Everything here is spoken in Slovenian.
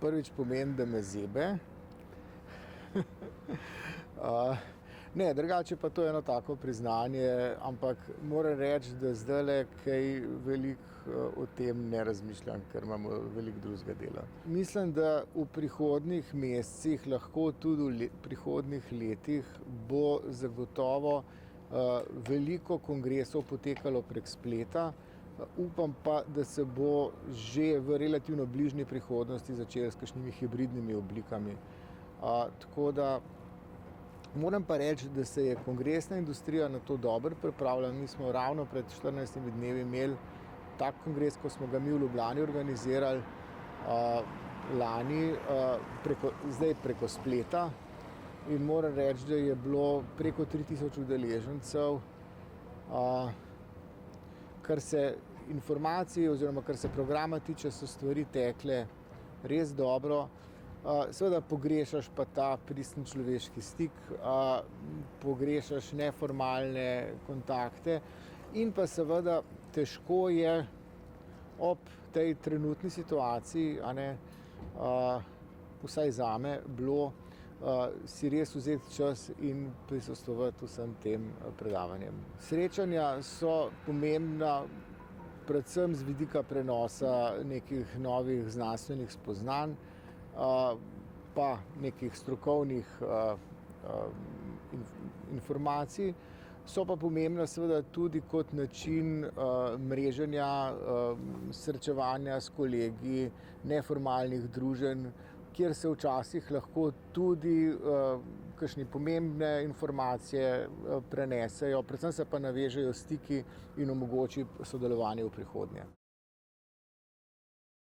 prvič pomeni, da me zebe. Ne, drugače pa to je eno tako priznanje, ampak moram reči, da zdajle kaj veliko o tem ne razmišljam, ker imamo veliko drugega dela. Mislim, da v prihodnjih mesecih, lahko tudi v prihodnjih letih, bo zagotovo veliko kongresov potekalo prek spleta. Upam pa, da se bo že v relativno bližnji prihodnosti začelo s kakšnimi hibridnimi oblikami. Tako da moram pa reči, da se je kongresna industrija na to dobro pripravila. Mi smo ravno pred 14 dnevi imeli tak kongres, ko smo ga mi v Ljubljani organizirali lani, zdaj preko spleta. In moram reči, da je bilo preko 3000 udeležencev. Kar se informacij oziroma kar se programa tiče, so stvari tekle res dobro. Seveda pogrešaš pa ta pristen človeški stik, pogrešaš neformalne kontakte in pa seveda težko je ob tej trenutni situaciji, vsaj zame, bilo si res vzeti čas in prisostvovati vsem tem predavanjem. Srečanja so pomembna predvsem z vidika prenosa nekih novih znanstvenih spoznanj, pa nekih strokovnih informacij. So pa pomembna seveda tudi kot način mreženja, srečevanja s kolegi, neformalnih druženj, kjer se včasih lahko tudi kakšne pomembne informacije prenesejo, predvsem se pa navežejo stiki in omogoči sodelovanje v prihodnje.